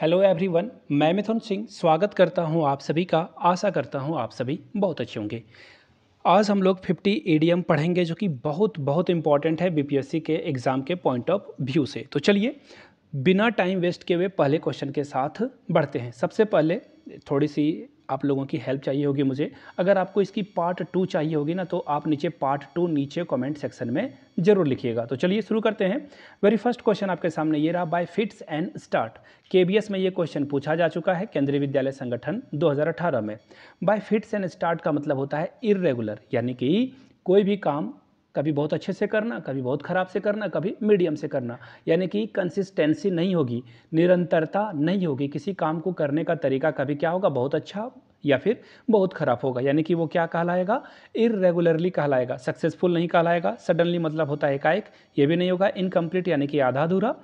Hello everyone, मैं मिथुन सिंह स्वागत करता हूं आप सभी का। आशा करता हूं आप सभी बहुत अच्छे होंगे। आज हम लोग 50 ईडीएम पढ़ेंगे जो कि बहुत बहुत इंपॉर्टेंट है बीपीएससी के एग्ज़ाम के पॉइंट ऑफ व्यू से। तो चलिए बिना टाइम वेस्ट किए हुए पहले क्वेश्चन के साथ बढ़ते हैं। सबसे पहले थोड़ी सी आप लोगों की हेल्प चाहिए होगी मुझे। अगर आपको इसकी पार्ट 2 चाहिए होगी ना, तो आप नीचे पार्ट 2 नीचे कमेंट सेक्शन में ज़रूर लिखिएगा। तो चलिए शुरू करते हैं। वेरी फर्स्ट क्वेश्चन आपके सामने ये रहा, bye fits and start. KBS में ये क्वेश्चन पूछा जा चुका है, केंद्रीय विद्यालय संगठन 2018 में। बाय फिट्स एंड स्टार्ट का मतलब होता है इर्रेगुलर, यानी कि कोई भी काम कभी बहुत अच्छे से करना, कभी बहुत ख़राब से करना, कभी मीडियम से करना, यानी कि कंसिस्टेंसी नहीं होगी, निरंतरता नहीं होगी। किसी काम को करने का तरीका कभी क्या होगा, बहुत अच्छा या फिर बहुत ख़राब होगा, यानी कि वो क्या कहलाएगा, इररेगुलरली कहलाएगा। सक्सेसफुल नहीं कहलाएगा। सडनली मतलब होता है एकाएक, ये भी नहीं होगा। इनकम्प्लीट यानी कि आधा अधूरा।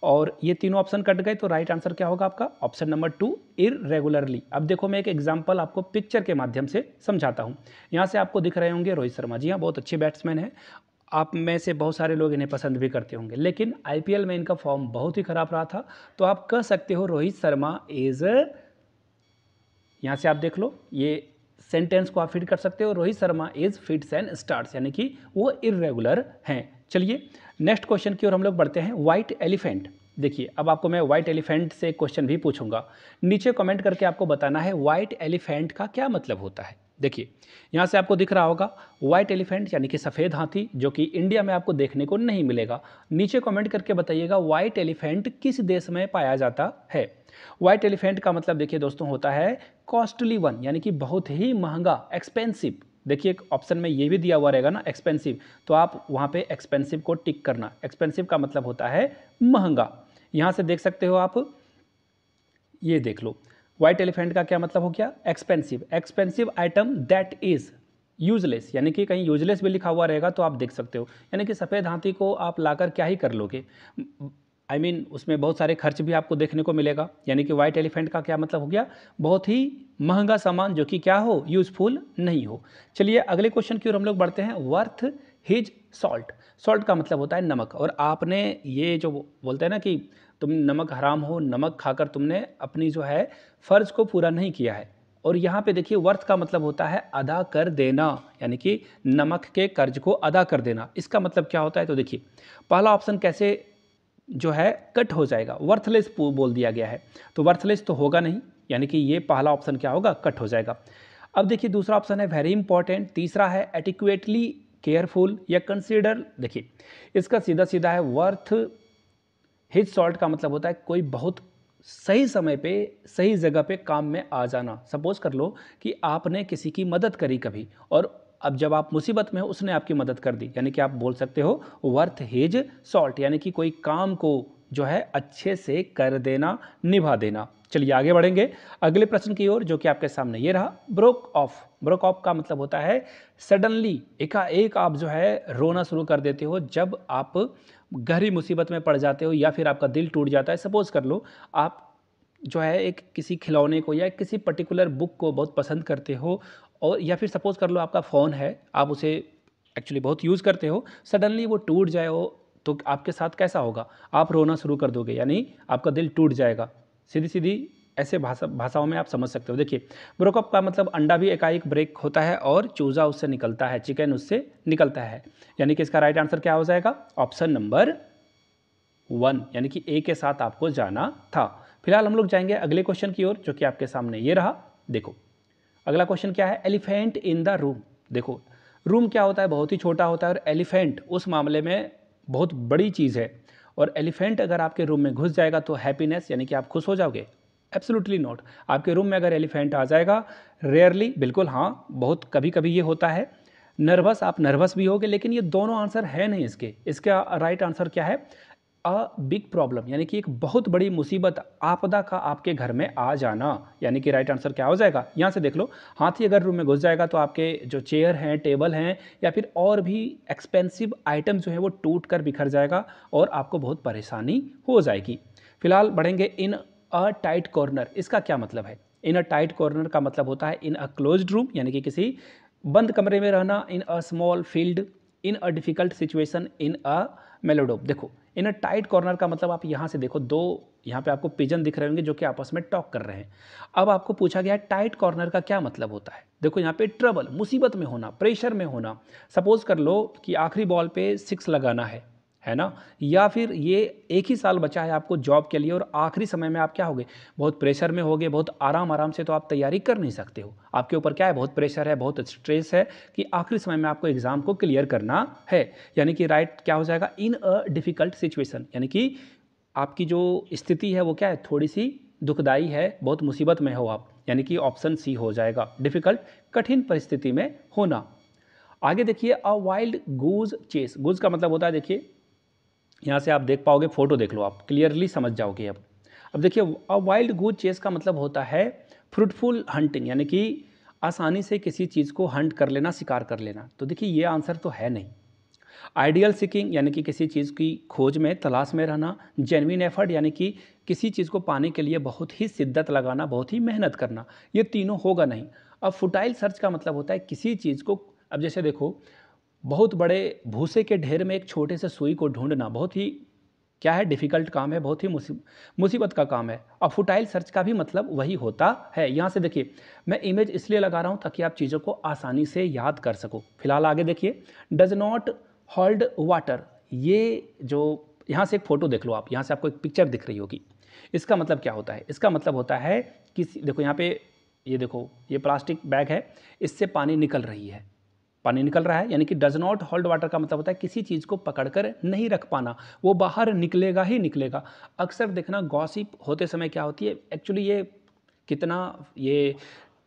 और ये तीनों ऑप्शन कट गए तो राइट आंसर क्या होगा आपका, ऑप्शन नंबर 2 इररेगुलरली। अब देखो मैं एक एग्जांपल आपको पिक्चर के माध्यम से समझाता हूँ। यहाँ से आपको दिख रहे होंगे रोहित शर्मा जी, हाँ बहुत अच्छे बैट्समैन हैं। आप में से बहुत सारे लोग इन्हें पसंद भी करते होंगे, लेकिन आईपीएल में इनका फॉर्म बहुत ही खराब रहा था। तो आप कह सकते हो रोहित शर्मा इज, यहाँ से आप देख लो, ये सेंटेंस को आप फिट कर सकते हो, Rohit Sharma is fits and starts, यानी कि वो इररेगुलर हैं। चलिए नेक्स्ट क्वेश्चन की ओर हम लोग बढ़ते हैं। White elephant. देखिए अब आपको मैं व्हाइट एलिफेंट से क्वेश्चन भी पूछूंगा, नीचे कमेंट करके आपको बताना है व्हाइट एलिफेंट का क्या मतलब होता है। देखिए यहाँ से आपको दिख रहा होगा व्हाइट एलिफेंट यानी कि सफ़ेद हाथी, जो कि इंडिया में आपको देखने को नहीं मिलेगा। नीचे कमेंट करके बताइएगा व्हाइट एलिफेंट किस देश में पाया जाता है। व्हाइट एलिफेंट का मतलब देखिए दोस्तों होता है कॉस्टली वन, यानी कि बहुत ही महंगा, एक्सपेंसिव। देखिए एक ऑप्शन में ये भी दिया हुआ रहेगा ना एक्सपेंसिव, तो आप वहाँ पे एक्सपेंसिव को टिक करना। एक्सपेंसिव का मतलब होता है महंगा। यहाँ से देख सकते हो आप, ये देख लो व्हाइट एलिफेंट का क्या मतलब हो गया, expensive. Expensive item that is useless, यानी कि कहीं यूजलेस भी लिखा हुआ रहेगा तो आप देख सकते हो, यानी कि सफ़ेद हाथी को आप लाकर क्या ही कर लोगे। आई मीन उसमें बहुत सारे खर्च भी आपको देखने को मिलेगा। यानी कि व्हाइट एलिफेंट का क्या मतलब हो गया, बहुत ही महंगा सामान जो कि क्या हो, यूजफुल नहीं हो। चलिए अगले क्वेश्चन की ओर हम लोग बढ़ते हैं। Worth his salt. सॉल्ट का मतलब होता है नमक। और आपने ये जो बोलते हैं ना कि तुम नमक हराम हो, नमक खाकर तुमने अपनी जो है फ़र्ज को पूरा नहीं किया है। और यहाँ पे देखिए वर्थ का मतलब होता है अदा कर देना, यानी कि नमक के कर्ज को अदा कर देना। इसका मतलब क्या होता है, तो देखिए पहला ऑप्शन कैसे जो है कट हो जाएगा, वर्थलेस बोल दिया गया है, तो वर्थलेस तो होगा नहीं, यानी कि ये पहला ऑप्शन क्या होगा, कट हो जाएगा। अब देखिए दूसरा ऑप्शन है वेरी इंपॉर्टेंट। तीसरा है एडिक्वेटली केयरफुल या कंसीडर। देखिए इसका सीधा सीधा है वर्थ हिज सॉल्ट का मतलब होता है कोई बहुत सही समय पे सही जगह पे काम में आ जाना। सपोज कर लो कि आपने किसी की मदद करी कभी, और अब जब आप मुसीबत में हो उसने आपकी मदद कर दी, यानी कि आप बोल सकते हो वर्थ हिज सॉल्ट, यानी कि कोई काम को जो है अच्छे से कर देना, निभा देना। चलिए आगे बढ़ेंगे अगले प्रश्न की ओर, जो कि आपके सामने ये रहा, ब्रोक ऑफ। ब्रोक ऑफ का मतलब होता है सडनली, एकाएक आप जो है रोना शुरू कर देते हो जब आप गहरी मुसीबत में पड़ जाते हो या फिर आपका दिल टूट जाता है। सपोज कर लो आप जो है एक किसी खिलौने को या किसी पर्टिकुलर बुक को बहुत पसंद करते हो, और या फिर सपोज कर लो आपका फ़ोन है, आप उसे एक्चुअली बहुत यूज़ करते हो, सडनली वो टूट जाए हो तो आपके साथ कैसा होगा, आप रोना शुरू कर दोगे, यानी आपका दिल टूट जाएगा। सीधी सीधी ऐसे भाषाओं में आप समझ सकते हो। देखिए ब्रोकअप का मतलब अंडा भी एकाएक ब्रेक होता है और चूज़ा उससे निकलता है, चिकन उससे निकलता है, यानी कि इसका राइट आंसर क्या हो जाएगा, ऑप्शन नंबर 1, यानी कि ए के साथ आपको जाना था। फिलहाल हम लोग जाएंगे अगले क्वेश्चन की ओर, जो कि आपके सामने ये रहा। देखो अगला क्वेश्चन क्या है, एलिफेंट इन द रूम। देखो रूम क्या होता है, बहुत ही छोटा होता है, और एलिफेंट उस मामले में बहुत बड़ी चीज़ है। और एलिफेंट अगर आपके रूम में घुस जाएगा तो हैप्पीनेस, यानी कि आप खुश हो जाओगे, एब्सोल्युटली नॉट। आपके रूम में अगर एलिफेंट आ जाएगा, रेयरली, बिल्कुल हाँ, बहुत कभी कभी ये होता है, नर्वस, आप नर्वस भी होगे, लेकिन ये दोनों आंसर है नहीं इसके। इसका राइट आंसर क्या है, अ बिग प्रॉब्लम, यानी कि एक बहुत बड़ी मुसीबत, आपदा का आपके घर में आ जाना, यानी कि राइट आंसर क्या हो जाएगा। यहाँ से देख लो, हाथी अगर रूम में घुस जाएगा तो आपके जो चेयर हैं, टेबल हैं, या फिर और भी एक्सपेंसिव आइटम जो है वो टूट कर बिखर जाएगा और आपको बहुत परेशानी हो जाएगी। फिलहाल बढ़ेंगे इन अ टाइट कॉर्नर। इसका क्या मतलब है, इन अ टाइट कॉर्नर का मतलब होता है इन अ क्लोज्ड रूम, यानी कि किसी बंद कमरे में रहना, in a small field, in a difficult situation in a मेलोडोप। देखो इन अ टाइट कॉर्नर का मतलब आप यहाँ से देखो, दो यहाँ पे आपको पिजन दिख रहे होंगे जो कि आपस में टॉक कर रहे हैं। अब आपको पूछा गया है टाइट कॉर्नर का क्या मतलब होता है। देखो यहाँ पे ट्रबल, मुसीबत में होना, प्रेशर में होना। सपोज कर लो कि आखिरी बॉल पे 6 लगाना है ना, या फिर ये एक ही साल बचा है आपको जॉब के लिए और आखिरी समय में आप क्या होगे, बहुत प्रेशर में होगे, बहुत आराम से तो आप तैयारी कर नहीं सकते हो, आपके ऊपर क्या है, बहुत प्रेशर है, बहुत स्ट्रेस है कि आखिरी समय में आपको एग्जाम को क्लियर करना है। यानी कि राइट क्या हो जाएगा, इन अ डिफ़िकल्ट सिचुएशन, यानी कि आपकी जो स्थिति है वो क्या है, थोड़ी सी दुखदाई है, बहुत मुसीबत में हो आप, यानी कि ऑप्शन सी हो जाएगा, डिफ़िकल्ट कठिन परिस्थिति में होना। आगे देखिए अ वाइल्ड गूज चेस। गूज का मतलब होता है, देखिए यहाँ से आप देख पाओगे, फोटो देख लो आप क्लियरली समझ जाओगे। अब देखिए अ वाइल्ड गूज चेस का मतलब होता है फ्रूटफुल हंटिंग, यानी कि आसानी से किसी चीज़ को हंट कर लेना, शिकार कर लेना। तो देखिए ये आंसर तो है नहीं। आइडियल सीकिंग, यानी कि किसी चीज़ की खोज में, तलाश में रहना। जेन्युइन एफर्ट, यानी कि किसी चीज़ को पाने के लिए बहुत ही शिद्दत लगाना, बहुत ही मेहनत करना। ये तीनों होगा नहीं। अब फुटाइल सर्च का मतलब होता है किसी चीज़ को, अब जैसे देखो बहुत बड़े भूसे के ढेर में एक छोटे से सुई को ढूंढना बहुत ही क्या है, डिफ़िकल्ट काम है, बहुत ही मुसीबत का काम है। और फुटाइल सर्च का भी मतलब वही होता है। यहाँ से देखिए मैं इमेज इसलिए लगा रहा हूँ ताकि आप चीज़ों को आसानी से याद कर सको। फिलहाल आगे देखिए डज नॉट होल्ड वाटर। ये जो यहाँ से एक फ़ोटो देख लो आप, यहाँ से आपको एक पिक्चर दिख रही होगी। इसका मतलब क्या होता है, इसका मतलब होता है किसी, देखो यहाँ पे ये देखो ये प्लास्टिक बैग है, इससे पानी निकल रही है, पानी निकल रहा है, यानी कि डज नॉट होल्ड वाटर का मतलब होता है किसी चीज़ को पकड़कर नहीं रख पाना, वो बाहर निकलेगा ही निकलेगा। अक्सर देखना गॉसिप होते समय क्या होती है, एक्चुअली ये कितना ये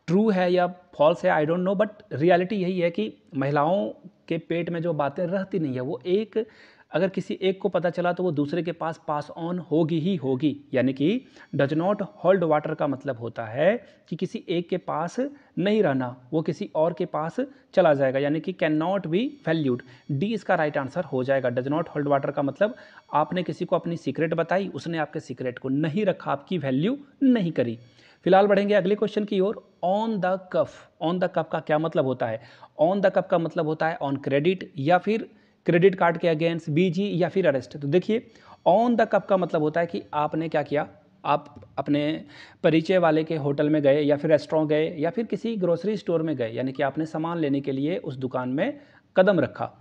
ट्रू है या फॉल्स है I don't know, but reality यही है कि महिलाओं के पेट में जो बातें रहती नहीं है वो एक, अगर किसी एक को पता चला तो वो दूसरे के पास ऑन होगी ही होगी। यानी कि डज नॉट होल्ड वाटर का मतलब होता है कि किसी एक के पास नहीं रहना, वो किसी और के पास चला जाएगा, यानी कि can not be valued. D इसका राइट आंसर हो जाएगा। डज नॉट होल्ड वाटर का मतलब आपने किसी को अपनी सीक्रेट बताई, उसने आपके सीक्रेट को नहीं रखा, आपकी वैल्यू नहीं करी। फिलहाल बढ़ेंगे अगले क्वेश्चन की ओर। On the cuff, on the cuff का क्या मतलब होता है। ऑन द कफ का मतलब होता है ऑन क्रेडिट, या फिर क्रेडिट कार्ड के अगेंस्ट, बीजी, या फिर अरेस्ट। तो देखिए ऑन द कफ का मतलब होता है कि आपने क्या किया, आप अपने परिचय वाले के होटल में गए, या फिर रेस्टोरेंट गए, या फिर किसी ग्रोसरी स्टोर में गए, यानी कि आपने सामान लेने के लिए उस दुकान में कदम रखा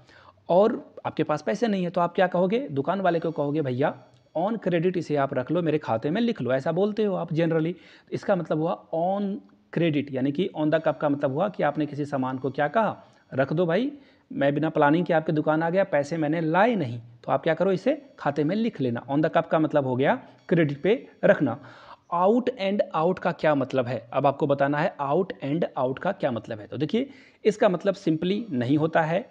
और आपके पास पैसे नहीं है, तो आप क्या कहोगे, दुकान वाले को कहोगे भैया ऑन क्रेडिट इसे आप रख लो, मेरे खाते में लिख लो, ऐसा बोलते हो आप जनरली। इसका मतलब हुआ ऑन क्रेडिट, यानी कि ऑन द कप का मतलब हुआ कि आपने किसी सामान को क्या कहा, रख दो भाई, मैं बिना प्लानिंग के आपकी दुकान आ गया, पैसे मैंने लाए नहीं, तो आप क्या करो, इसे खाते में लिख लेना। ऑन द कप का मतलब हो गया क्रेडिट पे रखना। आउट एंड आउट का क्या मतलब है, अब आपको बताना है आउट एंड आउट का क्या मतलब है। तो देखिए इसका मतलब सिंपली नहीं होता है,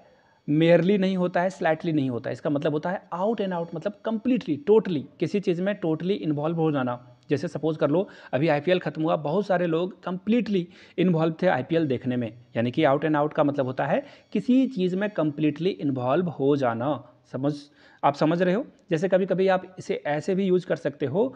मेयरली नहीं होता है, स्लाइटली नहीं होता है। इसका मतलब होता है आउट एंड आउट, मतलब कंप्लीटली, टोटली, किसी चीज़ में टोटली इन्वॉल्व हो जाना। जैसे सपोज कर लो अभी आईपीएल खत्म हुआ, बहुत सारे लोग कंप्लीटली इन्वॉल्व थे आईपीएल देखने में, यानी कि आउट एंड आउट का मतलब होता है किसी चीज़ में कंप्लीटली इन्वॉल्व हो जाना। आप समझ रहे हो। जैसे कभी कभी आप इसे ऐसे भी यूज कर सकते हो,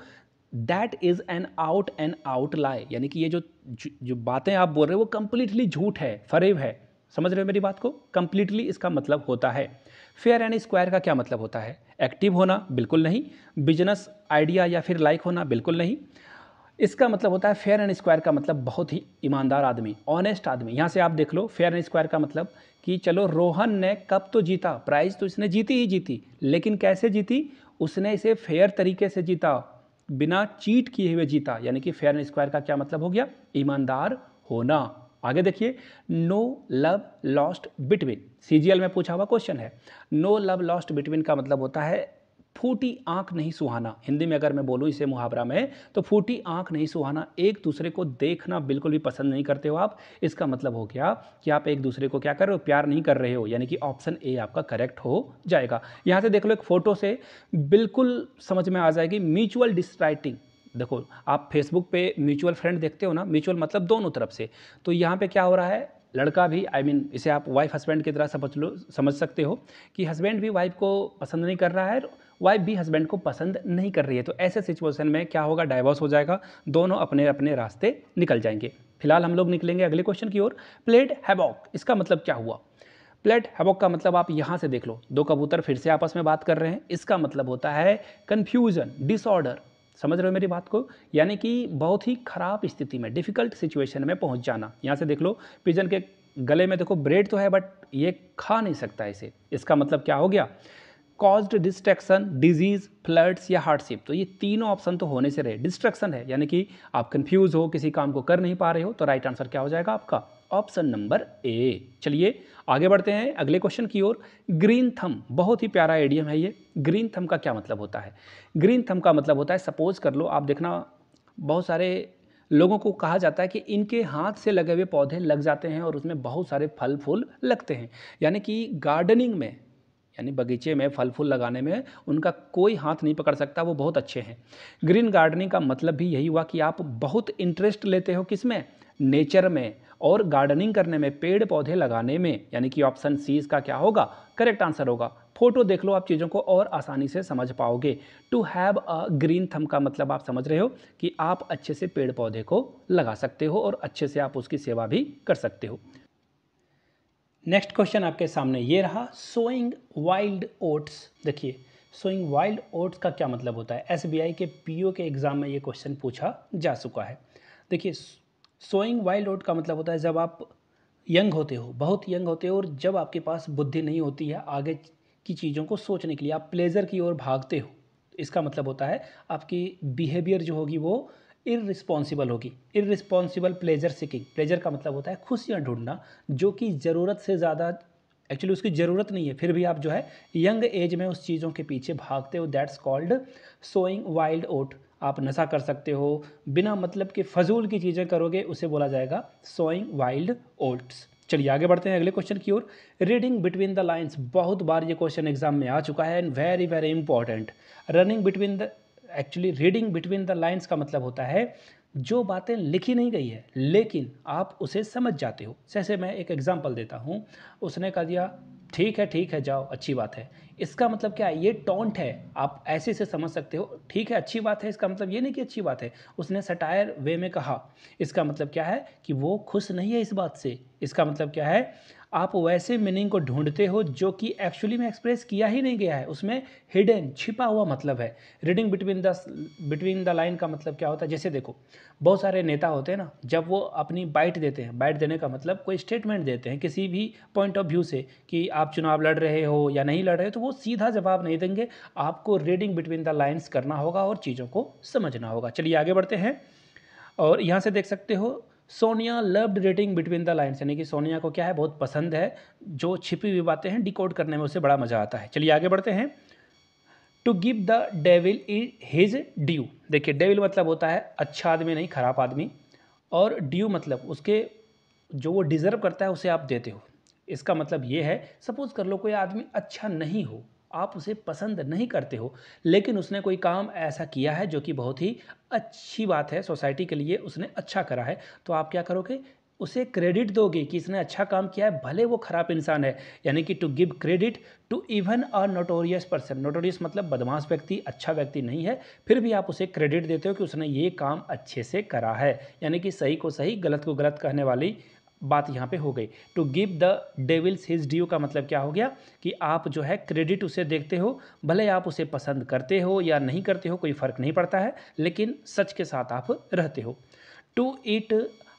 दैट इज़ एन आउट लाई, यानी कि ये जो बातें आप बोल रहे हो वो कंप्लीटली झूठ है, फरेब है। समझ रहे हो मेरी बात को, कंप्लीटली इसका मतलब होता है। फेयर एंड स्क्वायर का क्या मतलब होता है, एक्टिव होना, बिल्कुल नहीं। बिजनेस आइडिया या फिर लाइक होना, बिल्कुल नहीं। इसका मतलब होता है फेयर एंड स्क्वायर का मतलब बहुत ही ईमानदार आदमी, ऑनेस्ट आदमी। यहाँ से आप देख लो फेयर एंड स्क्वायर का मतलब कि चलो रोहन ने कप तो जीता, प्राइज तो इसने जीती ही जीती, लेकिन कैसे जीती, उसने इसे फेयर तरीके से जीता, बिना चीट किए हुए जीता, यानी कि फेयर एंड स्क्वायर का क्या मतलब हो गया, ईमानदार होना। आगे देखिए no love lost between, CGL में पूछा हुआ क्वेश्चन है। नो लव लॉस्ट बिटवीन का मतलब होता है फूटी आंख नहीं सुहाना। हिंदी में अगर मैं बोलूँ इसे मुहावरा में, तो फूटी आंख नहीं सुहाना, एक दूसरे को देखना बिल्कुल भी पसंद नहीं करते हो आप। इसका मतलब हो गया कि आप एक दूसरे को क्या कर रहे हो, प्यार नहीं कर रहे हो, यानी कि ऑप्शन ए आपका करेक्ट हो जाएगा। यहाँ से देख लो एक फोटो से बिल्कुल समझ में आ जाएगी, म्यूचुअल डिस्ट्राइटिंग। देखो आप फेसबुक पे म्यूचुअल फ्रेंड देखते हो ना, म्यूचुअल मतलब दोनों तरफ से, तो यहाँ पे क्या हो रहा है, लड़का भी इसे आप वाइफ हस्बैंड की तरह समझ सकते हो कि हस्बैंड भी वाइफ को पसंद नहीं कर रहा है, वाइफ भी हस्बैंड को पसंद नहीं कर रही है। तो ऐसे सिचुएशन में क्या होगा, डाइवोर्स हो जाएगा, दोनों अपने अपने रास्ते निकल जाएंगे। फिलहाल हम लोग निकलेंगे अगले क्वेश्चन की ओर। प्लेड हैवॉक, इसका मतलब क्या हुआ। प्लेट हैवॉक का मतलब आप यहाँ से देख लो, दो कबूतर फिर से आपस में बात कर रहे हैं, इसका मतलब होता है कन्फ्यूज़न, डिसऑर्डर। समझ रहे हो मेरी बात को? यानी कि बहुत ही ख़राब स्थिति में, डिफ़िकल्ट सिचुएशन में पहुँच जाना। यहाँ से देख लो, पिजन के गले में देखो ब्रेड तो है बट ये खा नहीं सकता इसे, इसका मतलब क्या हो गया? कॉज्ड डिस्ट्रैक्शन, डिजीज़, फ्लड्स या हार्डशिप। तो ये तीनों ऑप्शन तो होने से रहे। डिस्ट्रैक्शन है यानी कि आप कंफ्यूज हो, किसी काम को कर नहीं पा रहे हो, तो राइट आंसर क्या हो जाएगा आपका? Option number A. चलिए आगे बढ़ते हैं अगले क्वेश्चन की ओर। ग्रीन थंब, बहुत ही प्यारा एडियम है ये। ग्रीन थंब का क्या मतलब होता है? ग्रीन थंब का मतलब होता है, सपोज कर लो, आप देखना बहुत सारे लोगों को कहा जाता है कि इनके हाथ से लगे हुए पौधे लग जाते हैं और उसमें बहुत सारे फल फूल लगते हैं। यानी कि गार्डनिंग में, यानी बगीचे में फल फूल लगाने में उनका कोई हाथ नहीं पकड़ सकता, वो बहुत अच्छे हैं। ग्रीन गार्डनिंग का मतलब भी यही हुआ कि आप बहुत इंटरेस्ट लेते हो किसमें? नेचर में और गार्डनिंग करने में, पेड़ पौधे लगाने में। यानी कि ऑप्शन सी इसका क्या होगा? करेक्ट आंसर होगा। फोटो देख लो, आप चीज़ों को और आसानी से समझ पाओगे। To have a green thumb का मतलब आप समझ रहे हो कि आप अच्छे से पेड़ पौधे को लगा सकते हो और अच्छे से आप उसकी सेवा भी कर सकते हो। नेक्स्ट क्वेश्चन आपके सामने ये रहा, सोइंग वाइल्ड ओट्स। देखिए, सोइंग वाइल्ड ओट्स का क्या मतलब होता है? एसबीआई के पीओ के एग्जाम में ये क्वेश्चन पूछा जा चुका है। देखिए, सोइंग वाइल्ड ओट का मतलब होता है जब आप यंग होते हो, बहुत यंग होते हो, और जब आपके पास बुद्धि नहीं होती है आगे की चीज़ों को सोचने के लिए, आप प्लेजर की ओर भागते हो। इसका मतलब होता है आपकी बिहेवियर जो होगी वो इररिस्पॉन्सिबल होगी। इररिस्पॉन्सिबल प्लेजर सीकिंग, प्लेजर का मतलब होता है खुशियाँ ढूंढना, जो कि ज़रूरत से ज़्यादा, एक्चुअली उसकी ज़रूरत नहीं है, फिर भी आप जो है यंग एज में उस चीज़ों के पीछे भागते हो। दैट्स कॉल्ड सोइंग वाइल्ड ओट। आप नशा कर सकते हो, बिना मतलब के फजूल की चीज़ें करोगे, उसे बोला जाएगा सोइंग वाइल्ड ओट्स। चलिए आगे बढ़ते हैं अगले क्वेश्चन की ओर। रीडिंग बिटवीन द लाइन्स, बहुत बार ये क्वेश्चन एग्जाम में आ चुका है and very very important. Running between the, actually reading between the lines का मतलब होता है जो बातें लिखी नहीं गई है लेकिन आप उसे समझ जाते हो। जैसे मैं एक एग्जांपल देता हूँ, उसने कह दिया ठीक है जाओ, अच्छी बात है। इसका मतलब क्या है? ये टॉन्ट है, आप ऐसे से समझ सकते हो। ठीक है अच्छी बात है, इसका मतलब ये नहीं कि अच्छी बात है, उसने सटायर वे में कहा। इसका मतलब क्या है? कि वो खुश नहीं है इस बात से। इसका मतलब क्या है? आप वैसे मीनिंग को ढूंढते हो जो कि एक्चुअली में एक्सप्रेस किया ही नहीं गया है, उसमें हिडन, छिपा हुआ मतलब है। रीडिंग बिटवीन द लाइन का मतलब क्या होता है? जैसे देखो, बहुत सारे नेता होते हैं ना, जब वो अपनी बाइट देते हैं, बाइट देने का मतलब कोई स्टेटमेंट देते हैं किसी भी पॉइंट ऑफ व्यू से कि आप चुनाव लड़ रहे हो या नहीं लड़ रहे हो, तो वो सीधा जवाब नहीं देंगे। आपको रीडिंग बिटवीन द लाइन्स करना होगा और चीज़ों को समझना होगा। चलिए आगे बढ़ते हैं, और यहाँ से देख सकते हो, Sonia loved reading between the lines, यानी कि सोनिया को क्या है? बहुत पसंद है जो छिपी हुई बातें हैं डिकोड करने में, उसे बड़ा मज़ा आता है। चलिए आगे बढ़ते हैं। To give the devil his due. देखिए, डेविल मतलब होता है अच्छा आदमी नहीं, खराब आदमी, और ड्यू मतलब उसके जो वो डिज़र्व करता है उसे आप देते हो। इसका मतलब ये है, सपोज कर लो कोई आदमी अच्छा नहीं हो, आप उसे पसंद नहीं करते हो, लेकिन उसने कोई काम ऐसा किया है जो कि बहुत ही अच्छी बात है, सोसाइटी के लिए उसने अच्छा करा है, तो आप क्या करोगे? उसे क्रेडिट दोगे कि इसने अच्छा काम किया है, भले वो खराब इंसान है। यानी कि to give credit to even a notorious person. Notorious मतलब बदमाश व्यक्ति, अच्छा व्यक्ति नहीं है, फिर भी आप उसे क्रेडिट देते हो कि उसने ये काम अच्छे से करा है। यानी कि सही को सही, गलत को गलत कहने वाली बात यहाँ पे हो गई। To give the devils his due का मतलब क्या हो गया? कि आप जो है क्रेडिट उसे देखते हो, भले आप उसे पसंद करते हो या नहीं करते हो, कोई फ़र्क नहीं पड़ता है, लेकिन सच के साथ आप रहते हो। टू ईट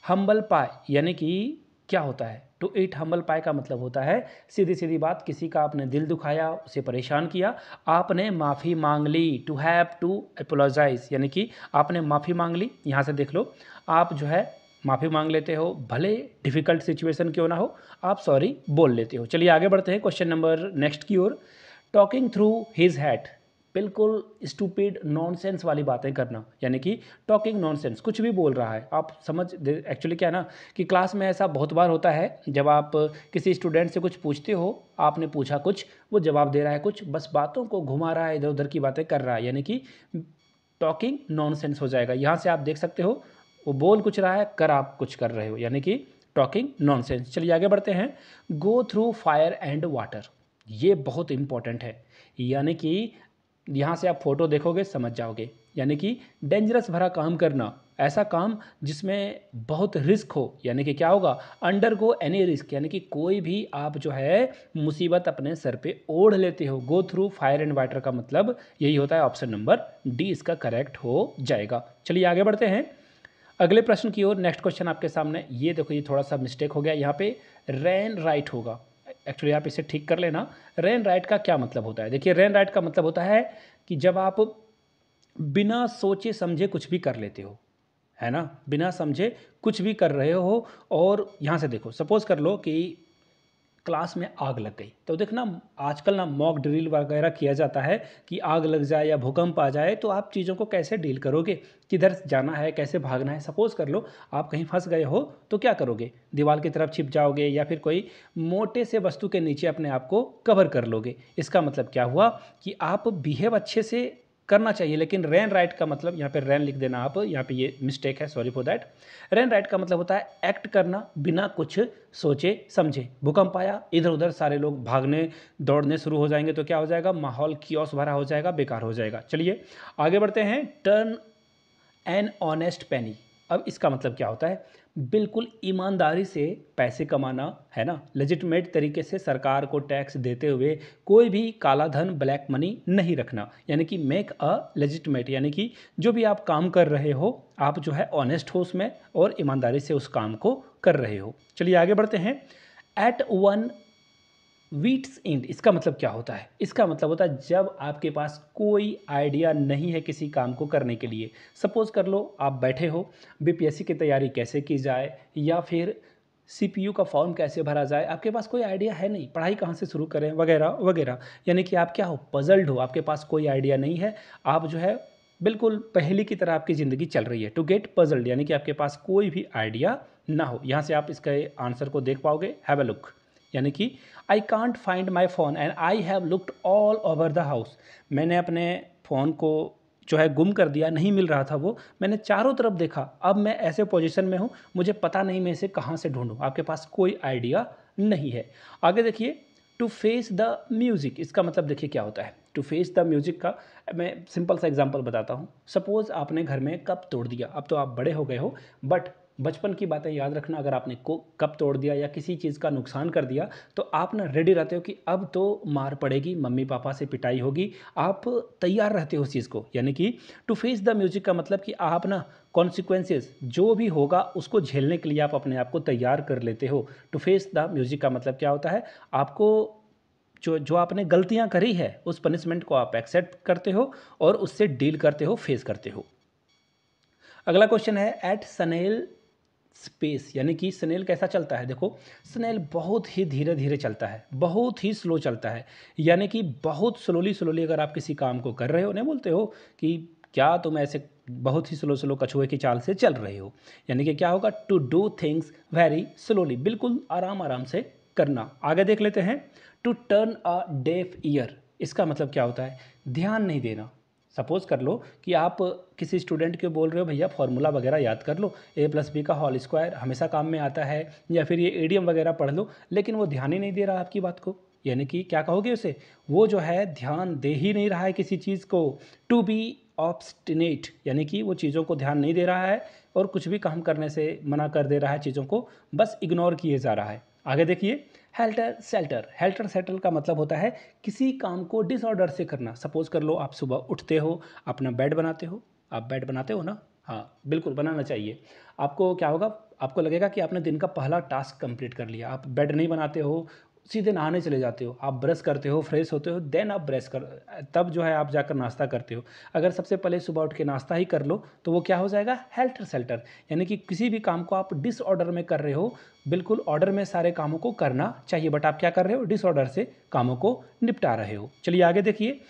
हम्बल पाए, यानी कि क्या होता है? टू ईट हम्बल पाए का मतलब होता है, सीधी सीधी बात, किसी का आपने दिल दुखाया, उसे परेशान किया, आपने माफ़ी मांग ली। टू हैव टू अपोलोजाइज, यानी कि आपने माफ़ी मांग ली। यहाँ से देख लो, आप जो है माफ़ी मांग लेते हो, भले डिफ़िकल्ट सिचुएशन क्यों ना हो, आप सॉरी बोल लेते हो। चलिए आगे बढ़ते हैं क्वेश्चन नंबर नेक्स्ट की ओर। टॉकिंग थ्रू हिज हैट, बिल्कुल स्टूपिड नॉनसेंस वाली बातें करना, यानी कि टॉकिंग नॉनसेंस, कुछ भी बोल रहा है, आप समझ। एक्चुअली क्या है ना, कि क्लास में ऐसा बहुत बार होता है, जब आप किसी स्टूडेंट से कुछ पूछते हो, आपने पूछा कुछ, वो जवाब दे रहा है कुछ, बस बातों को घुमा रहा है, इधर उधर की बातें कर रहा है, यानी कि टॉकिंग नॉनसेंस हो जाएगा। यहाँ से आप देख सकते हो, वो बोल कुछ रहा है, कर आप कुछ कर रहे हो, यानी कि टॉकिंग नॉनसेंस। चलिए आगे बढ़ते हैं। Go through fire and water, ये बहुत इंपॉर्टेंट है, यानी कि यहाँ से आप फोटो देखोगे समझ जाओगे। यानी कि डेंजरस भरा काम करना, ऐसा काम जिसमें बहुत रिस्क हो, यानी कि क्या होगा, अंडरगो एनी रिस्क, यानी कि कोई भी आप जो है मुसीबत अपने सर पे ओढ़ लेते हो। Go through fire and water का मतलब यही होता है। ऑप्शन नंबर डी इसका करेक्ट हो जाएगा। चलिए आगे बढ़ते हैं अगले प्रश्न की ओर। नेक्स्ट क्वेश्चन आपके सामने, ये देखो ये थोड़ा सा मिस्टेक हो गया, यहाँ पे रेन राइट होगा। एक्चुअली आप इसे ठीक कर लेना। रेन राइट का क्या मतलब होता है? देखिए रेन राइट का मतलब होता है कि जब आप बिना सोचे समझे कुछ भी कर लेते हो, है ना, बिना समझे कुछ भी कर रहे हो। और यहाँ से देखो, सपोज कर लो कि क्लास में आग लग गई, तो देखना आजकल ना मॉक ड्रिल वगैरह किया जाता है कि आग लग जाए या भूकंप आ जाए तो आप चीज़ों को कैसे डील करोगे, किधर जाना है, कैसे भागना है। सपोज कर लो आप कहीं फंस गए हो तो क्या करोगे, दीवार की तरफ छिप जाओगे या फिर कोई मोटे से वस्तु के नीचे अपने आप को कवर कर लोगे। इसका मतलब क्या हुआ कि आप बिहेव अच्छे से करना चाहिए, लेकिन रेन राइट का मतलब, यहाँ पे रेन लिख देना आप, यहाँ पे ये मिस्टेक है, sorry for that. Rain right का मतलब होता है एक्ट करना बिना कुछ सोचे समझे। भूकंप आया, इधर उधर सारे लोग भागने दौड़ने शुरू हो जाएंगे तो क्या हो जाएगा, माहौल कियोस भरा हो जाएगा, बेकार हो जाएगा। चलिए आगे बढ़ते हैं। टर्न एन ऑनेस्ट पेनी, अब इसका मतलब क्या होता है, बिल्कुल ईमानदारी से पैसे कमाना, है ना, लेजिटमेट तरीके से सरकार को टैक्स देते हुए कोई भी काला धन ब्लैक मनी नहीं रखना, यानी कि मेक अ लेजिटमेट, यानी कि जो भी आप काम कर रहे हो आप जो है ऑनेस्ट हो उसमें और ईमानदारी से उस काम को कर रहे हो। चलिए आगे बढ़ते हैं। एट वन वीट्स एंड, इसका मतलब क्या होता है? इसका मतलब होता है जब आपके पास कोई आइडिया नहीं है किसी काम को करने के लिए। सपोज कर लो आप बैठे हो, बीपीएससी की तैयारी कैसे की जाए या फिर सीपीयू का फॉर्म कैसे भरा जाए, आपके पास कोई आइडिया है नहीं, पढ़ाई कहाँ से शुरू करें वगैरह वगैरह। यानी कि आप क्या हो, पजल्ड हो, आपके पास कोई आइडिया नहीं है, आप जो है बिल्कुल पहेली की तरह आपकी ज़िंदगी चल रही है। टू गेट पजल्ड यानी कि आपके पास कोई भी आइडिया ना हो। यहाँ से आप इसके आंसर को देख पाओगे, हैव अ लुक, यानी कि I can't find my phone and I have looked all over the house, मैंने अपने फ़ोन को जो है गुम कर दिया, नहीं मिल रहा था वो, मैंने चारों तरफ देखा, अब मैं ऐसे पोजीशन में हूँ मुझे पता नहीं मैं इसे कहाँ से ढूंढूं। आपके पास कोई आइडिया नहीं है। आगे देखिए, टू फेस द म्यूज़िक, इसका मतलब देखिए क्या होता है। टू फेस द म्यूज़िक का मैं सिंपल सा एग्जांपल बताता हूँ। सपोज़ आपने घर में कप तोड़ दिया, अब तो आप बड़े हो गए हो, बट बचपन की बातें याद रखना, अगर आपने को कप तोड़ दिया या किसी चीज़ का नुकसान कर दिया तो आप ना रेडी रहते हो कि अब तो मार पड़ेगी, मम्मी पापा से पिटाई होगी, आप तैयार रहते हो उस चीज़ को। यानी कि टू फेस द म्यूजिक का मतलब कि आप ना कॉन्सिक्वेंसेस जो भी होगा उसको झेलने के लिए आप अपने आप को तैयार कर लेते हो। टू फेस द म्यूजिक का मतलब क्या होता है, आपको जो जो आपने गलतियां करी है उस पनिशमेंट को आप एक्सेप्ट करते हो और उससे डील करते हो, फेस करते हो। अगला क्वेश्चन है, एट सनेल स्पेस, यानी कि स्नेल कैसा चलता है। देखो स्नेल बहुत ही धीरे धीरे चलता है, बहुत ही स्लो चलता है, यानी कि बहुत स्लोली स्लोली अगर आप किसी काम को कर रहे हो, नहीं बोलते हो कि क्या तुम ऐसे बहुत ही स्लो स्लो कछुए की चाल से चल रहे हो, यानी कि क्या होगा, to do things very slowly, बिल्कुल आराम आराम से करना। आगे देख लेते हैं। To turn a deaf ear, इसका मतलब क्या होता है, ध्यान नहीं देना। सपोज कर लो कि आप किसी स्टूडेंट को बोल रहे हो भैया फॉर्मूला वगैरह याद कर लो, A+B का होल स्क्वायर हमेशा काम में आता है, या फिर ये एडीएम वगैरह पढ़ लो, लेकिन वो ध्यान ही नहीं दे रहा आपकी बात को, यानी कि क्या कहोगे उसे, वो जो है ध्यान दे ही नहीं रहा है किसी चीज़ को। टू बी ऑब्स्टिनेट, यानी कि वो चीज़ों को ध्यान नहीं दे रहा है और कुछ भी काम करने से मना कर दे रहा है, चीज़ों को बस इग्नोर किए जा रहा है। आगे देखिए, हेल्टर सेल्टर, हेल्टर सेल्टर का मतलब होता है किसी काम को डिसऑर्डर से करना। सपोज कर लो आप सुबह उठते हो, अपना बेड बनाते हो, आप बेड बनाते हो ना, हाँ बिल्कुल बनाना चाहिए। आपको क्या होगा, आपको लगेगा कि आपने दिन का पहला टास्क कंप्लीट कर लिया, आप बेड नहीं बनाते हो, सीधे नहाने चले जाते हो, आप ब्रश करते हो, फ्रेश होते हो, देन आप ब्रश कर, तब जो है आप जाकर नाश्ता करते हो। अगर सबसे पहले सुबह उठ के नाश्ता ही कर लो तो वो क्या हो जाएगा, हेल्टर सेल्टर, यानी कि किसी भी काम को आप डिसऑर्डर में कर रहे हो। बिल्कुल ऑर्डर में सारे कामों को करना चाहिए, बट आप क्या कर रहे हो, डिसऑर्डर से कामों को निपटा रहे हो। चलिए आगे देखिए,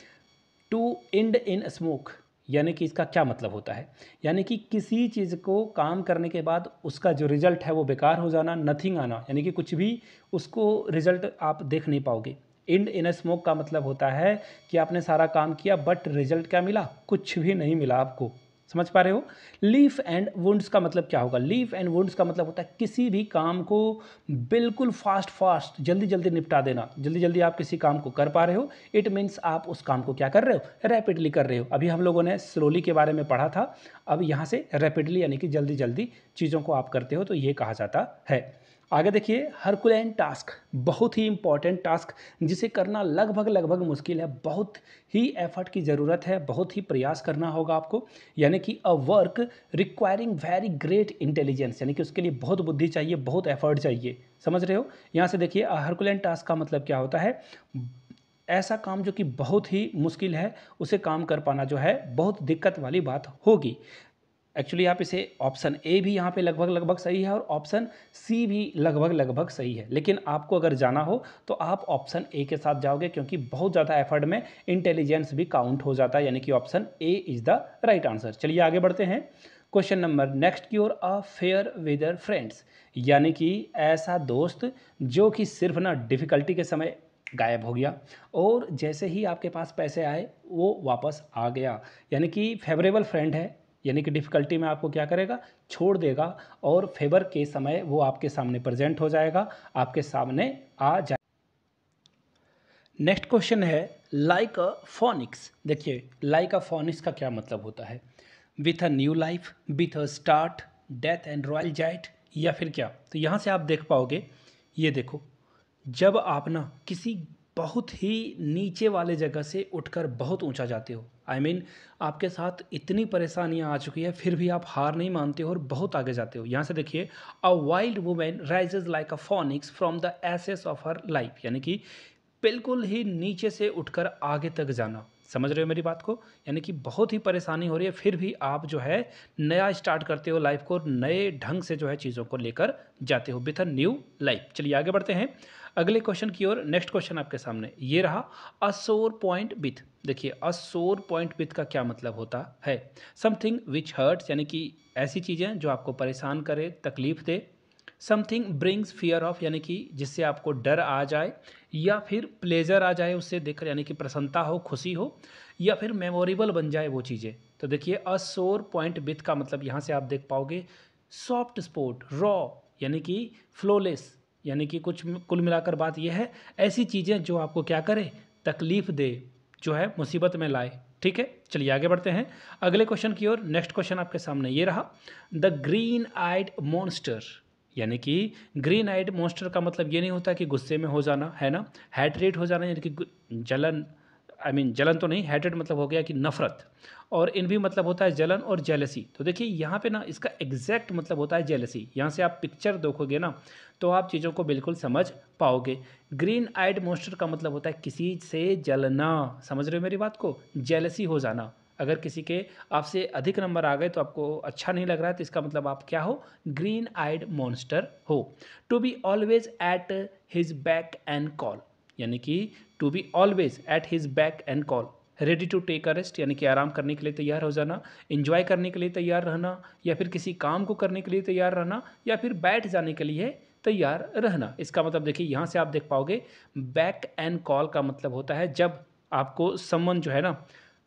टू एंड इन स्मोक, यानी कि इसका क्या मतलब होता है, यानी कि किसी चीज़ को काम करने के बाद उसका जो रिजल्ट है वो बेकार हो जाना, नथिंग आना, यानी कि कुछ भी उसको रिजल्ट आप देख नहीं पाओगे। एंड इन स्मोक का मतलब होता है कि आपने सारा काम किया बट रिजल्ट क्या मिला, कुछ भी नहीं मिला आपको, समझ पा रहे हो। लीफ एंड वुंड्स का मतलब क्या होगा? लीफ एंड वुंड्स का मतलब होता है किसी भी काम को बिल्कुल फास्ट जल्दी जल्दी निपटा देना। जल्दी जल्दी आप किसी काम को कर पा रहे हो, इट मीन्स आप उस काम को क्या कर रहे हो? रैपिडली कर रहे हो। अभी हम लोगों ने स्लोली के बारे में पढ़ा था, अब यहाँ से रैपिडली यानी कि जल्दी जल्दी चीज़ों को आप करते हो, तो ये कहा जाता है। आगे देखिए, हरकुलेन टास्क, बहुत ही इंपॉर्टेंट टास्क जिसे करना लगभग लगभग मुश्किल है, बहुत ही एफर्ट की ज़रूरत है, बहुत ही प्रयास करना होगा आपको, यानी कि a work requiring very great intelligence, यानी कि उसके लिए बहुत बुद्धि चाहिए, बहुत एफर्ट चाहिए। समझ रहे हो? यहाँ से देखिए, हरकुलेन टास्क का मतलब क्या होता है? ऐसा काम जो कि बहुत ही मुश्किल है, उसे काम कर पाना जो है बहुत दिक्कत वाली बात होगी। एक्चुअली आप इसे ऑप्शन ए भी यहाँ पे लगभग लगभग सही है और ऑप्शन सी भी लगभग लगभग सही है, लेकिन आपको अगर जाना हो तो आप ऑप्शन ए के साथ जाओगे, क्योंकि बहुत ज़्यादा एफर्ट में इंटेलिजेंस भी काउंट हो जाता है, यानी कि option A is the right answer. चलिए आगे बढ़ते हैं। क्वेश्चन नंबर नेक्स्ट की ओर, अ फेयर वेदर फ्रेंड्स, यानी कि ऐसा दोस्त जो कि सिर्फ ना डिफ़िकल्टी के समय गायब हो गया और जैसे ही आपके पास पैसे आए वो वापस आ गया, यानी कि फेवरेबल फ्रेंड है, यानी कि डिफ़िकल्टी में आपको क्या करेगा? छोड़ देगा, और फेवर के समय वो आपके सामने प्रेजेंट हो जाएगा, आपके सामने आ जाए। नेक्स्ट क्वेश्चन है, लाइक अ फोनिक्स। देखिए, लाइक अ फोनिक्स का क्या मतलब होता है? With a new life, with a start, death and royal जाइट, या फिर क्या? तो यहाँ से आप देख पाओगे, ये देखो, जब आप ना किसी बहुत ही नीचे वाले जगह से उठकर बहुत ऊंचा जाते हो, आई मीन आपके साथ इतनी परेशानियां आ चुकी है, फिर भी आप हार नहीं मानते हो और बहुत आगे जाते हो। यहाँ से देखिए, a wild women rises like a phoenix from the ashes of her life, यानी कि बिल्कुल ही नीचे से उठकर आगे तक जाना। समझ रहे हो मेरी बात को? यानी कि बहुत ही परेशानी हो रही है, फिर भी आप जो है नया स्टार्ट करते हो लाइफ को, नए ढंग से जो है चीज़ों को लेकर जाते हो, विथ अ न्यू लाइफ। चलिए आगे बढ़ते हैं अगले क्वेश्चन की ओर। नेक्स्ट क्वेश्चन आपके सामने ये रहा, अ सोर पॉइंट विथ। देखिए, अ सोर पॉइंट विथ का क्या मतलब होता है? समथिंग विच हर्ट्स, यानी कि ऐसी चीज़ें जो आपको परेशान करे, तकलीफ दे। समथिंग ब्रिंग्स फियर ऑफ, यानी कि जिससे आपको डर आ जाए, या फिर प्लेजर आ जाए उससे देखकर, यानी कि प्रसन्नता हो, खुशी हो, या फिर मेमोरेबल बन जाए वो चीज़ें। तो देखिए, अ सोर पॉइंट विथ का मतलब यहाँ से आप देख पाओगे, सॉफ्ट स्पॉट, रॉ, यानी कि फ्लोलेस, यानी कि कुछ कुल मिलाकर बात यह है, ऐसी चीज़ें जो आपको क्या करे? तकलीफ दे, जो है मुसीबत में लाए। ठीक है, चलिए आगे बढ़ते हैं अगले क्वेश्चन की ओर। नेक्स्ट क्वेश्चन आपके सामने ये रहा, द ग्रीन आइड मॉन्स्टर, यानी कि ग्रीन आइड मॉन्स्टर का मतलब ये नहीं होता कि गुस्से में हो जाना, है ना, हैट्रेट हो जाना, यानी कि जलन, आई मीन जलन तो नहीं, हैट्रेट मतलब हो गया कि नफरत, और इन भी मतलब होता है जलन और जेलसी। तो देखिए यहाँ पे ना इसका एग्जैक्ट मतलब होता है जेलसी। यहाँ से आप पिक्चर देखोगे ना तो आप चीज़ों को बिल्कुल समझ पाओगे। ग्रीन आइड मॉन्स्टर का मतलब होता है किसी से जलना। समझ रहे हो मेरी बात को? जेलसी हो जाना। अगर किसी के आपसे अधिक नंबर आ गए तो आपको अच्छा नहीं लग रहा है, तो इसका मतलब आप क्या हो? ग्रीन आइड मॉन्स्टर हो। To be always at his back and call, यानी कि to be always at his back and call, ready to take a rest, यानी कि आराम करने के लिए तैयार हो जाना, इंजॉय करने के लिए तैयार रहना, या फिर किसी काम को करने के लिए तैयार रहना, या फिर बैठ जाने के लिए तैयार रहना। इसका मतलब देखिए, यहाँ से आप देख पाओगे, बैक एंड कॉल का मतलब होता है जब आपको समवन जो है ना,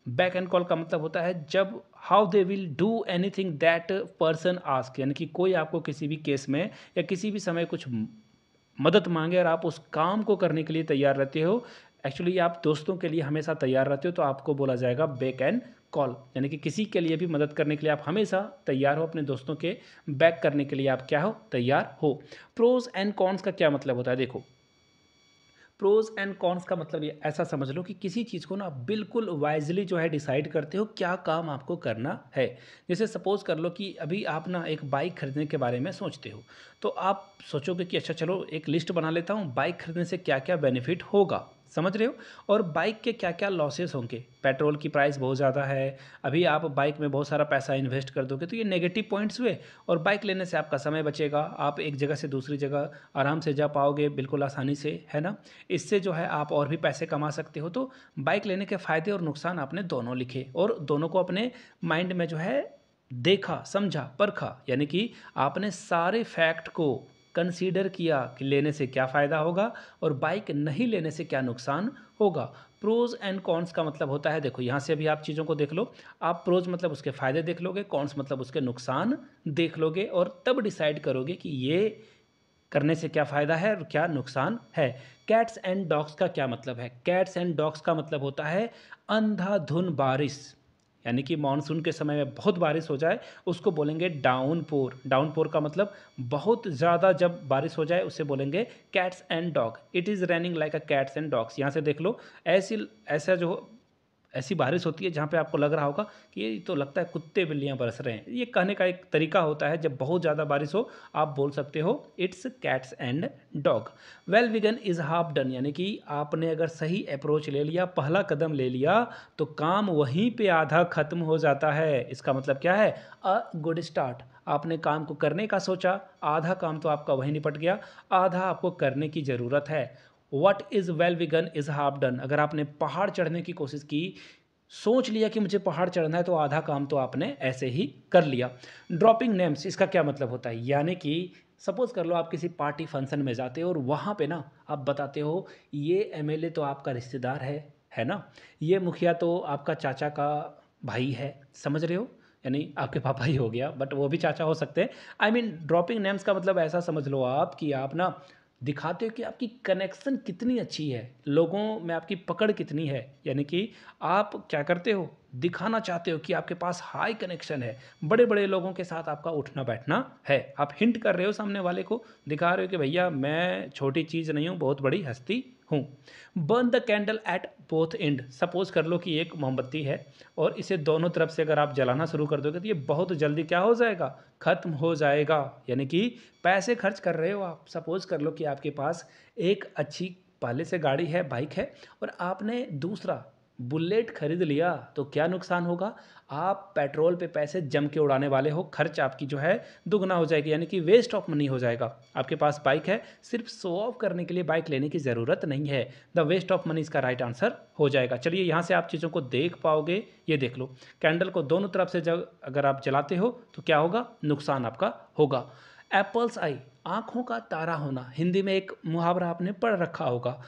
बैक एंड कॉल का मतलब होता है जब how they will do anything that person ask, यानी कि कोई आपको किसी भी केस में या किसी भी समय कुछ मदद मांगे और आप उस काम को करने के लिए तैयार रहते हो। एक्चुअली आप दोस्तों के लिए हमेशा तैयार रहते हो, तो आपको बोला जाएगा बैक एंड कॉल, यानी कि किसी के लिए भी मदद करने के लिए आप हमेशा तैयार हो, अपने दोस्तों के बैक करने के लिए आप क्या हो? तैयार हो। प्रोज एंड कॉन्स का क्या मतलब होता है? देखो, प्रोज एंड कॉन्स का मतलब ये ऐसा समझ लो कि किसी चीज़ को ना बिल्कुल वाइजली जो है डिसाइड करते हो क्या काम आपको करना है। जैसे सपोज कर लो कि अभी आप ना एक बाइक खरीदने के बारे में सोचते हो, तो आप सोचोगे कि अच्छा चलो एक लिस्ट बना लेता हूँ, बाइक खरीदने से क्या क्या बेनिफिट होगा, समझ रहे हो, और बाइक के क्या क्या लॉसेस होंगे। पेट्रोल की प्राइस बहुत ज़्यादा है, अभी आप बाइक में बहुत सारा पैसा इन्वेस्ट कर दोगे, तो ये नेगेटिव पॉइंट्स हुए। और बाइक लेने से आपका समय बचेगा, आप एक जगह से दूसरी जगह आराम से जा पाओगे बिल्कुल आसानी से, है ना। इससे जो है आप और भी पैसे कमा सकते हो। तो बाइक लेने के फ़ायदे और नुकसान आपने दोनों लिखे और दोनों को अपने माइंड में जो है देखा, समझा, परखा, यानी कि आपने सारे फैक्ट को कंसीडर किया कि लेने से क्या फ़ायदा होगा और बाइक नहीं लेने से क्या नुकसान होगा। प्रोज एंड कॉन्स का मतलब होता है, देखो यहाँ से अभी आप चीज़ों को देख लो, आप प्रोज मतलब उसके फ़ायदे देख लोगे, कॉन्स मतलब उसके नुकसान देख लोगे और तब डिसाइड करोगे कि ये करने से क्या फ़ायदा है और क्या नुकसान है। कैट्स एंड डॉग्स का क्या मतलब है? कैट्स एंड डॉग्स का मतलब होता है अंधाधुन बारिश, यानी कि मानसून के समय में बहुत बारिश हो जाए उसको बोलेंगे डाउनपोर। डाउनपोर का मतलब बहुत ज़्यादा जब बारिश हो जाए उसे बोलेंगे cats and dog. It is raining like a cats and dogs. यहाँ से देख लो, ऐसा जो ऐसी बारिश होती है जहाँ पे आपको लग रहा होगा कि ये तो लगता है कुत्ते बिल्लियाँ बरस रहे हैं। ये कहने का एक तरीका होता है, जब बहुत ज़्यादा बारिश हो आप बोल सकते हो it's cats and dog. Well begin is half done, यानी कि आपने अगर सही अप्रोच ले लिया, पहला कदम ले लिया, तो काम वहीं पे आधा खत्म हो जाता है। इसका मतलब क्या है? A good start. आपने काम को करने का सोचा, आधा काम तो आपका वहीं निपट गया, आधा आपको करने की ज़रूरत है। What is well begin is half done. अगर आपने पहाड़ चढ़ने की कोशिश की, सोच लिया कि मुझे पहाड़ चढ़ना है, तो आधा काम तो आपने ऐसे ही कर लिया। ड्रॉपिंग नेम्स, इसका क्या मतलब होता है? यानी कि सपोज़ कर लो आप किसी पार्टी फंक्शन में जाते हो और वहाँ पे ना आप बताते हो ये एमएलए तो आपका रिश्तेदार है ना, ये मुखिया तो आपका चाचा का भाई है, समझ रहे हो, यानी आपके पापा ही हो गया बट वो भी चाचा हो सकते हैं। आई मीन ड्रॉपिंग नेम्स का मतलब ऐसा समझ लो आप कि आप ना दिखाते हो कि आपकी कनेक्शन कितनी अच्छी है, लोगों में आपकी पकड़ कितनी है, यानी कि आप क्या करते हो, दिखाना चाहते हो कि आपके पास हाई कनेक्शन है, बड़े बड़े लोगों के साथ आपका उठना बैठना है। आप हिंट कर रहे हो सामने वाले को, दिखा रहे हो कि भैया मैं छोटी चीज़ नहीं हूँ, बहुत बड़ी हस्ती हूँ। Burn the candle at both and. Suppose कर लो कि एक मोमबत्ती है और इसे दोनों तरफ से अगर आप जलाना शुरू कर दोगे तो ये बहुत जल्दी क्या हो जाएगा, ख़त्म हो जाएगा। यानी कि पैसे खर्च कर रहे हो आप। सपोज कर लो कि आपके पास एक अच्छी पहले से गाड़ी है, बाइक है, और आपने दूसरा बुलेट खरीद लिया, तो क्या नुकसान होगा? आप पेट्रोल पे पैसे जम के उड़ाने वाले हो, खर्च आपकी जो है दुगना हो जाएगी, यानी कि वेस्ट ऑफ मनी हो जाएगा। आपके पास बाइक है, सिर्फ शो ऑफ करने के लिए बाइक लेने की ज़रूरत नहीं है। द वेस्ट ऑफ मनी इसका राइट आंसर हो जाएगा। चलिए यहाँ से आप चीज़ों को देख पाओगे, ये देख लो, कैंडल को दोनों तरफ से जब अगर आप जलाते हो तो क्या होगा, नुकसान आपका होगा। एप्पल्स आई, आँखों का तारा होना, हिंदी में एक मुहावरा आपने पढ़ रखा होगा।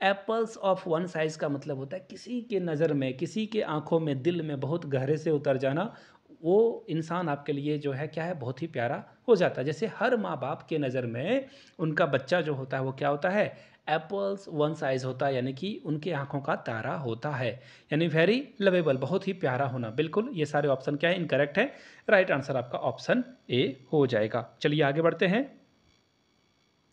एप्पल्स ऑफ वन साइज़ का मतलब होता है किसी के नज़र में, किसी के आंखों में, दिल में बहुत गहरे से उतर जाना। वो इंसान आपके लिए जो है क्या है, बहुत ही प्यारा हो जाता है। जैसे हर माँ बाप के नज़र में उनका बच्चा जो होता है वो क्या होता है, एप्पल्स वन साइज़ होता है, यानी कि उनके आंखों का तारा होता है, यानी वेरी लवेबल, बहुत ही प्यारा होना। बिल्कुल ये सारे ऑप्शन क्या है, इनकरेक्ट है। राइट आंसर आपका ऑप्शन ए हो जाएगा। चलिए आगे बढ़ते हैं।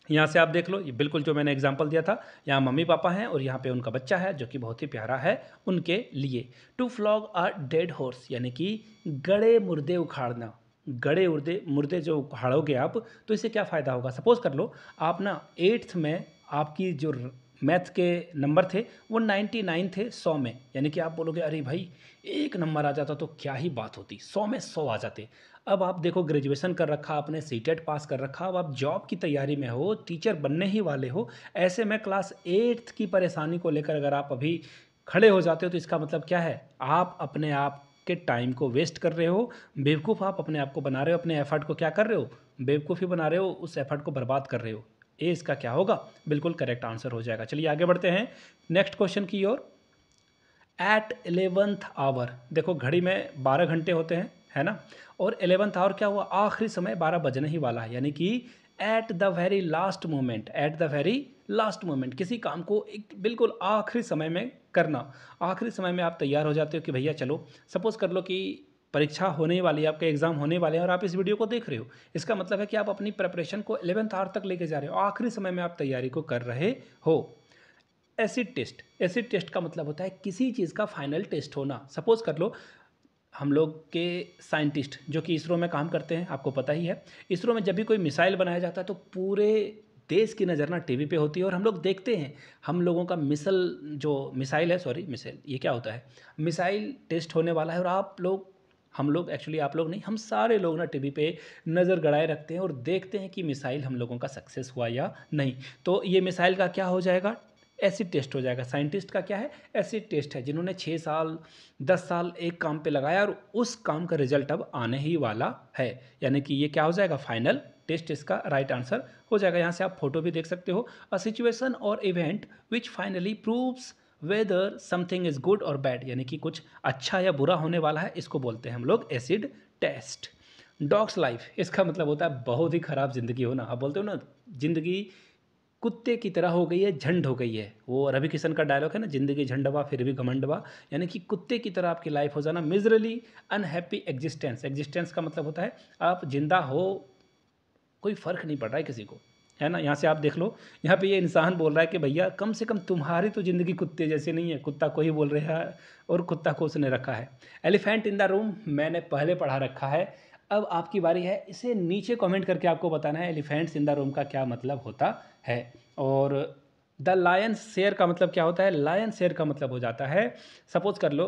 यहाँ से आप देख लो, ये बिल्कुल जो मैंने एग्जांपल दिया था, यहाँ मम्मी पापा हैं और यहाँ पे उनका बच्चा है जो कि बहुत ही प्यारा है उनके लिए। To flog a dead horse, यानी कि गड़े मुर्दे उखाड़ना। गड़े मुर्दे मुर्दे जो उखाड़ोगे आप, तो इससे क्या फ़ायदा होगा? सपोज़ कर लो आप ना 8th में आपकी जो मैथ के नंबर थे वो 99 थे 100 में, यानी कि आप बोलोगे अरे भाई एक नंबर आ जाता तो क्या ही बात होती, 100 में 100 आ जाते। अब आप देखो ग्रेजुएशन कर रखा आपने, सीटेट पास कर रखा, अब आप जॉब की तैयारी में हो, टीचर बनने ही वाले हो, ऐसे में क्लास 8th की परेशानी को लेकर अगर आप अभी खड़े हो जाते हो तो इसका मतलब क्या है, आप अपने आप के टाइम को वेस्ट कर रहे हो, बेवकूफ़ आप अपने आप को बना रहे हो, अपने एफर्ट को क्या कर रहे हो, बेवकूफ़ी बना रहे हो, उस एफर्ट को बर्बाद कर रहे हो। ए इसका क्या होगा, बिल्कुल करेक्ट आंसर हो जाएगा। चलिए आगे बढ़ते हैं नेक्स्ट क्वेश्चन की ओर। एट 11th आवर, देखो घड़ी में 12 घंटे होते हैं, है ना, और 11th आवर क्या हुआ, आखिरी समय 12 बजने ही वाला है, यानी कि at the very last moment, at the very last moment, किसी काम को एक बिल्कुल आखिरी समय में करना। आखिरी समय में आप तैयार हो जाते हो कि भैया चलो, सपोज़ कर लो कि परीक्षा होने वाली है, आपके एग्ज़ाम होने वाले हैं और आप इस वीडियो को देख रहे हो, इसका मतलब है कि आप अपनी प्रिपरेशन को 11th आवर तक लेके जा रहे हो, आखिरी समय में आप तैयारी को कर रहे हो। एसिड टेस्ट, एसिड टेस्ट का मतलब होता है किसी चीज़ का फाइनल टेस्ट होना। सपोज़ कर लो हम लोग के साइंटिस्ट जो कि इसरो में काम करते हैं, आपको पता ही है, इसरो में जब भी कोई मिसाइल बनाया जाता है तो पूरे देश की नज़र ना टीवी पे होती है और हम लोग देखते हैं। हम लोगों का मिसाइल है, सॉरी मिसाइल, ये क्या होता है, मिसाइल टेस्ट होने वाला है और आप लोग, हम लोग एक्चुअली, आप लोग नहीं, हम सारे लोग ना टीवी पे नज़र गड़ाए रखते हैं और देखते हैं कि मिसाइल हम लोगों का सक्सेस हुआ या नहीं। तो ये मिसाइल का क्या हो जाएगा, एसिड टेस्ट हो जाएगा। साइंटिस्ट का क्या है, एसिड टेस्ट है, जिन्होंने 6 साल 10 साल एक काम पे लगाया और उस काम का रिजल्ट अब आने ही वाला है, यानी कि ये क्या हो जाएगा, फाइनल टेस्ट इसका राइट आंसर हो जाएगा। यहाँ से आप फोटो भी देख सकते हो। अ सिचुएशन और event which finally proves whether something is good और बैड, यानी कि कुछ अच्छा या बुरा होने वाला है, इसको बोलते हैं हम लोग एसिड टेस्ट। डॉग्स लाइफ, इसका मतलब होता है बहुत ही ख़राब ज़िंदगी होना। आप बोलते हो ना ज़िंदगी कुत्ते की तरह हो गई है, झंड हो गई है। वो रवि किशन का डायलॉग है ना, ज़िंदगी झंडवा फिर भी घमंडवा, यानी कि कुत्ते की तरह आपकी लाइफ हो जाना। मिजरली अनहैप्पी एग्जिस्टेंस, एग्जिस्टेंस का मतलब होता है आप जिंदा हो, कोई फ़र्क नहीं पड़ रहा है किसी को, है ना। यहाँ से आप देख लो, यहाँ पे ये इंसान बोल रहा है कि भैया कम से कम तुम्हारी तो ज़िंदगी कुत्ते जैसी नहीं है, कुत्ता को ही बोल रहा है और कुत्ता को उसने रखा है। एलिफेंट इन द रूम मैंने पहले पढ़ा रखा है, अब आपकी बारी है। इसे नीचे कमेंट करके आपको बताना है एलिफेंट्स इन द रूम का क्या मतलब होता है। और द लायन शेयर का मतलब क्या होता है? लायन शेयर का मतलब हो जाता है, सपोज कर लो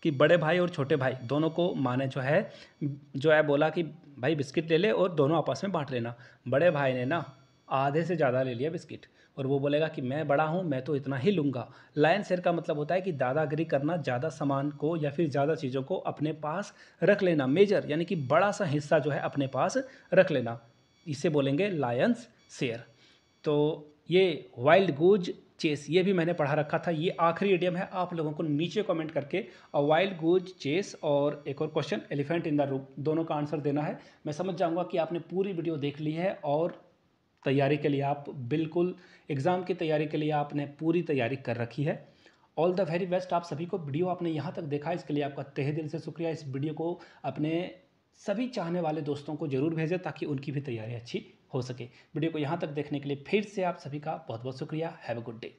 कि बड़े भाई और छोटे भाई दोनों को माँ ने जो है बोला कि भाई बिस्किट ले ले और दोनों आपस में बांट लेना। बड़े भाई ने ना आधे से ज़्यादा ले लिया बिस्किट, और वो बोलेगा कि मैं बड़ा हूँ, मैं तो इतना ही लूँगा। लायन शेयर का मतलब होता है कि दादागिरी करना, ज़्यादा सामान को या फिर ज़्यादा चीज़ों को अपने पास रख लेना। मेजर यानी कि बड़ा सा हिस्सा जो है अपने पास रख लेना, इसे बोलेंगे लायंस शेयर। तो ये वाइल्ड गूज चेस, ये भी मैंने पढ़ा रखा था, ये आखिरी इडियम है। आप लोगों को नीचे कमेंट करके वाइल्ड गूज चेस और एक और question elephant in the room, दोनों का आंसर देना है। मैं समझ जाऊंगा कि आपने पूरी वीडियो देख ली है और तैयारी के लिए आप बिल्कुल, एग्ज़ाम की तैयारी के लिए आपने पूरी तैयारी कर रखी है। ऑल द वेरी बेस्ट आप सभी को। वीडियो आपने यहाँ तक देखा, इसके लिए आपका तहे दिल से शुक्रिया। इस वीडियो को अपने सभी चाहने वाले दोस्तों को ज़रूर भेजें ताकि उनकी भी तैयारी अच्छी हो सके। वीडियो को यहाँ तक देखने के लिए फिर से आप सभी का बहुत बहुत शुक्रिया। Have a good day.